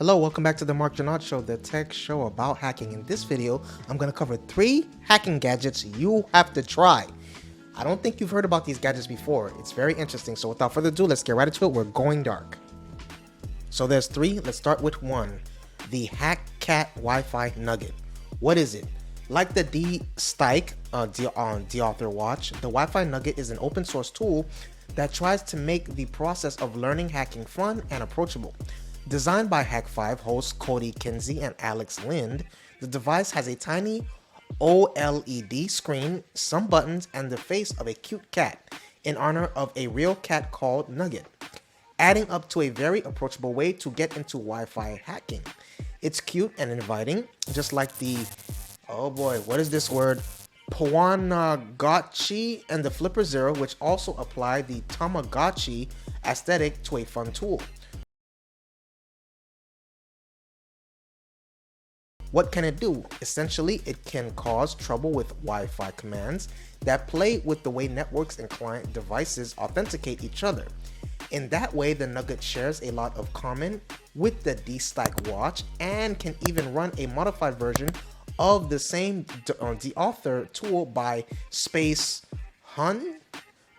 Hello, welcome back to the Marc Drouinaud Show, the tech show about hacking. In this video, I'm going to cover 3 hacking gadgets you have to try. I don't think you've heard about these gadgets before. It's very interesting, so without further ado, let's get right into it. We're going dark. So there's 3. Let's start with 1. The HackCat Wi-Fi Nugget. What is it? Like the D-Stike on D-Author Watch, the Wi-Fi Nugget is an open source tool that tries to make the process of learning hacking fun and approachable. Designed by Hack5 hosts Cody Kinsey and Alex Lind, the device has a tiny OLED screen, some buttons, and the face of a cute cat in honor of a real cat called Nugget, adding up to a very approachable way to get into Wi-Fi hacking. It's cute and inviting, just like the, oh boy, what is this word? Tamagotchi and the Flipper Zero, which also apply the Tamagotchi aesthetic to a fun tool. What can it do? Essentially, it can cause trouble with Wi-Fi commands that play with the way networks and client devices authenticate each other. In that way, the Nugget shares a lot of common with the D-Stike watch and can even run a modified version of the same D-Author tool by Space Hun.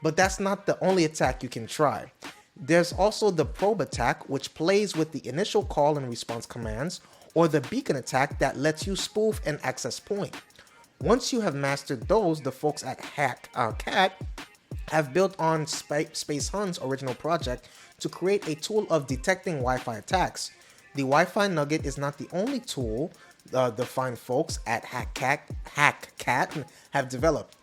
But that's not the only attack you can try. There's also the probe attack, which plays with the initial call and response commands, or the beacon attack that lets you spoof an access point. Once you have mastered those, the folks at HackCat have built on Space Hun's original project to create a tool of detecting Wi-Fi attacks. The Wi-Fi Nugget is not the only tool the fine folks at HackCat have developed.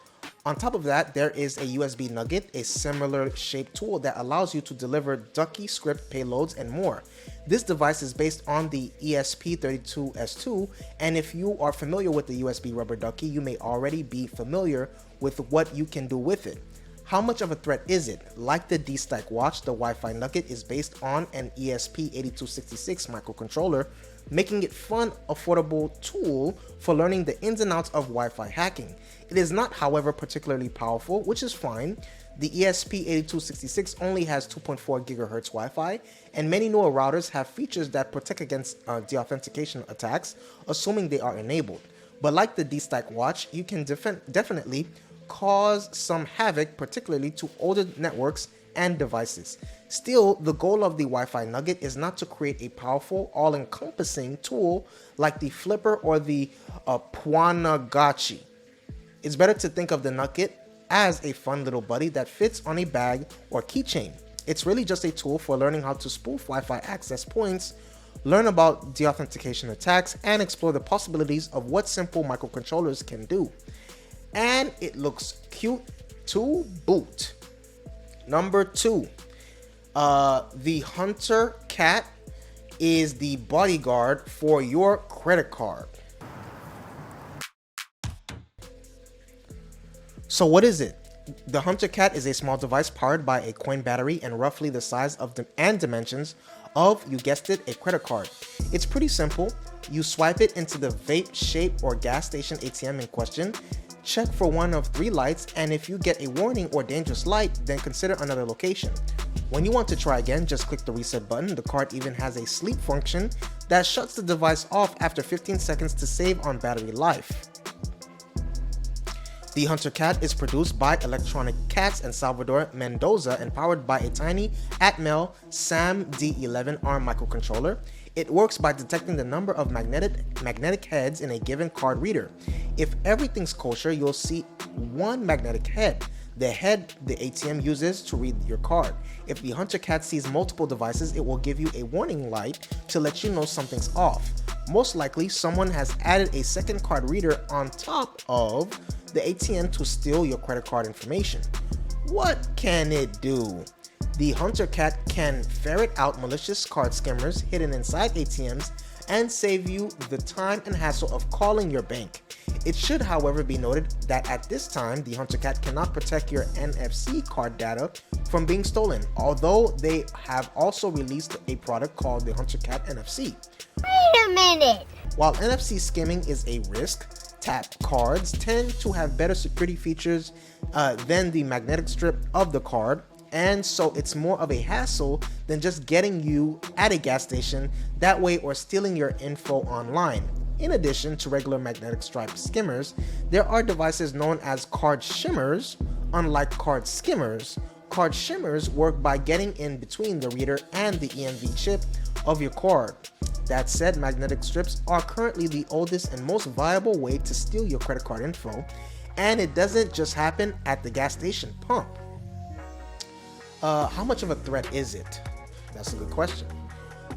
On top of that, there is a USB Nugget, a similar shaped tool that allows you to deliver Ducky script payloads and more. This device is based on the ESP32S2, and if you are familiar with the USB rubber ducky, you may already be familiar with what you can do with it. How much of a threat is it? Like the D-Stike watch, the Wi-Fi Nugget is based on an ESP8266 microcontroller, making it fun, affordable tool for learning the ins and outs of Wi-Fi hacking. It is not, however, particularly powerful, which is fine. The ESP8266 only has 2.4 GHz Wi-Fi, and many newer routers have features that protect against deauthentication attacks, assuming they are enabled. But like the D-Stike watch, you can definitely cause some havoc, particularly to older networks and devices. Still, the goal of the Wi-Fi Nugget is not to create a powerful, all-encompassing tool like the Flipper or the Tamagotchi. It's better to think of the Nugget as a fun little buddy that fits on a bag or keychain. It's really just a tool for learning how to spoof Wi-Fi access points, learn about deauthentication attacks, and explore the possibilities of what simple microcontrollers can do. And it looks cute to boot. Number 2, the Hunter Cat is the bodyguard for your credit card. So what is it? The Hunter Cat is a small device powered by a coin battery and roughly the size of and dimensions of, you guessed it, a credit card. It's pretty simple. You swipe it into the vape, shape, or gas station ATM in question, check for one of 3 lights, and if you get a warning or dangerous light, then consider another location. When you want to try again, just click the reset button. The card even has a sleep function that shuts the device off after 15 seconds to save on battery life. The Hunter Cat is produced by Electronic Cats and Salvador Mendoza and powered by a tiny Atmel SAM D11 ARM microcontroller. It works by detecting the number of magnetic heads in a given card reader. If everything's kosher, you'll see one magnetic head, the head the ATM uses to read your card. If the Hunter Cat sees multiple devices, it will give you a warning light to let you know something's off. Most likely, someone has added a second card reader on top of the ATM to steal your credit card information. What can it do? The Hunter Cat can ferret out malicious card skimmers hidden inside ATMs and save you the time and hassle of calling your bank. It should, however, be noted that at this time, the Hunter Cat cannot protect your NFC card data from being stolen, although they have also released a product called the Hunter Cat NFC. Wait a minute! While NFC skimming is a risk, tap cards tend to have better security features than the magnetic strip of the card. and so it's more of a hassle than just getting you at a gas station that way or stealing your info online. In addition to regular magnetic stripe skimmers, there are devices known as card shimmers. Unlike card skimmers, card shimmers work by getting in between the reader and the EMV chip of your card. That said, magnetic strips are currently the oldest and most viable way to steal your credit card info, and it doesn't just happen at the gas station pump. How much of a threat is it? That's a good question.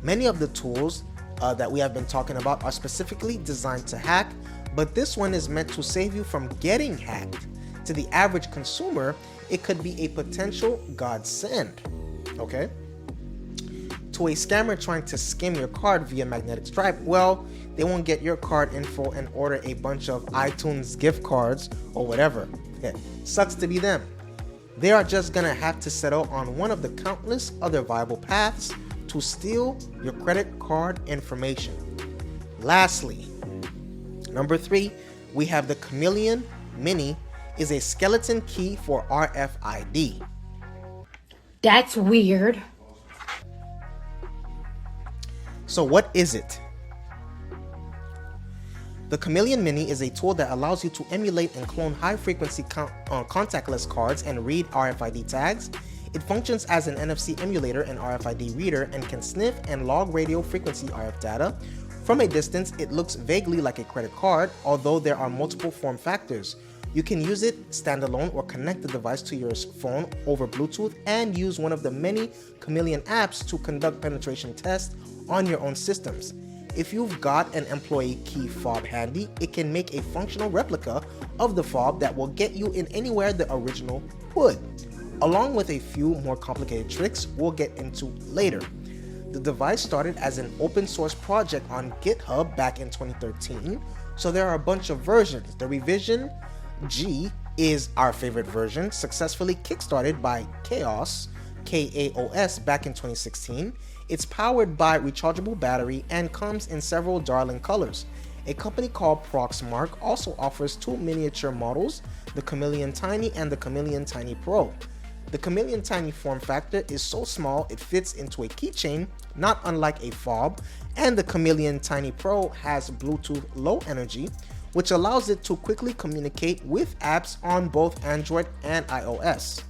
Many of the tools that we have been talking about are specifically designed to hack, but this one is meant to save you from getting hacked. To the average consumer, it could be a potential godsend. Okay? To a scammer trying to skim your card via magnetic stripe, well, they won't get your card info and order a bunch of iTunes gift cards or whatever. Yeah, sucks to be them. They are just gonna have to settle on one of the countless other viable paths to steal your credit card information. Lastly, number 3, we have the Chameleon Mini is a skeleton key for RFID. That's weird. So what is it? The Chameleon Mini is a tool that allows you to emulate and clone high-frequency contactless cards and read RFID tags. It functions as an NFC emulator and RFID reader and can sniff and log radio frequency RF data. From a distance, it looks vaguely like a credit card, although there are multiple form factors. You can use it standalone or connect the device to your phone over Bluetooth and use one of the many Chameleon apps to conduct penetration tests on your own systems. If you've got an employee key fob handy, it can make a functional replica of the fob that will get you in anywhere the original would, along with a few more complicated tricks we'll get into later. The device started as an open source project on GitHub back in 2013, so there are a bunch of versions. The revision G is our favorite version, successfully kickstarted by Chaos, KAOS, back in 2016. It's powered by rechargeable battery and comes in several darling colors. A company called Proxmark also offers 2 miniature models, the Chameleon Tiny and the Chameleon Tiny Pro. The Chameleon Tiny form factor is so small it fits into a keychain, not unlike a fob, and the Chameleon Tiny Pro has Bluetooth Low Energy, which allows it to quickly communicate with apps on both Android and iOS.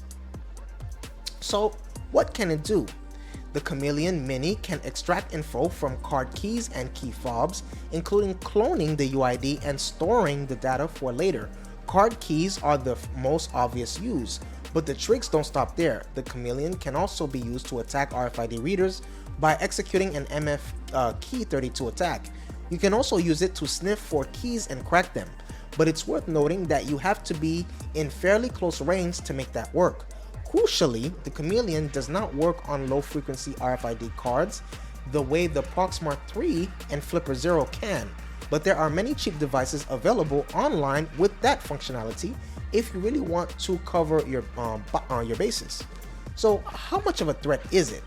So, what can it do? The Chameleon Mini can extract info from card keys and key fobs, including cloning the UID and storing the data for later. Card keys are the most obvious use, but the tricks don't stop there. The Chameleon can also be used to attack RFID readers by executing an MF key 32 attack. You can also use it to sniff for keys and crack them, but it's worth noting that you have to be in fairly close range to make that work. Crucially, the Chameleon does not work on low-frequency RFID cards the way the Proxmark 3 and Flipper Zero can, but there are many cheap devices available online with that functionality if you really want to cover your bases. So how much of a threat is it?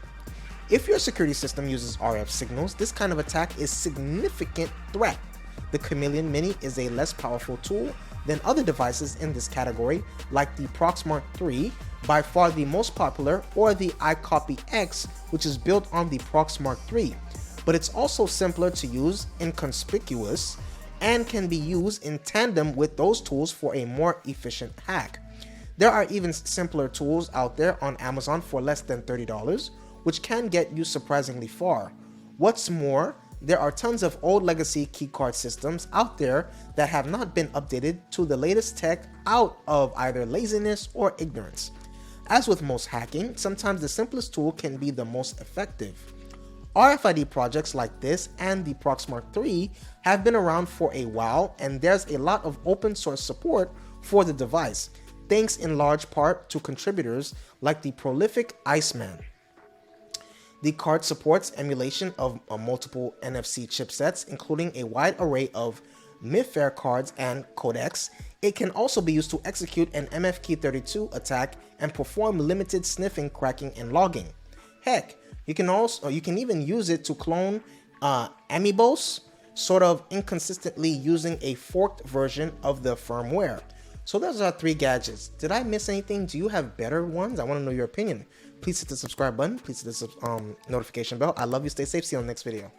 If your security system uses RF signals, this kind of attack is a significant threat. The Chameleon Mini is a less powerful tool than other devices in this category, like the Proxmark 3, by far the most popular, or the iCopy X, which is built on the Proxmark 3. But it's also simpler to use, inconspicuous, and can be used in tandem with those tools for a more efficient hack. There are even simpler tools out there on Amazon for less than $30, which can get you surprisingly far. What's more, there are tons of old legacy keycard systems out there that have not been updated to the latest tech out of either laziness or ignorance. As with most hacking, sometimes the simplest tool can be the most effective. RFID projects like this and the Proxmark 3 have been around for a while, and there's a lot of open source support for the device, thanks in large part to contributors like the prolific Iceman. The card supports emulation of multiple NFC chipsets, including a wide array of MIFARE cards and codecs. It can also be used to execute an MFKey32 attack and perform limited sniffing, cracking, and logging. Heck, you can even use it to clone amiibos, sort of inconsistently using a forked version of the firmware. So those are 3 gadgets. Did I miss anything? Do you have better ones? I want to know your opinion. Please hit the subscribe button. Please hit the notification bell. I love you. Stay safe. See you on the next video.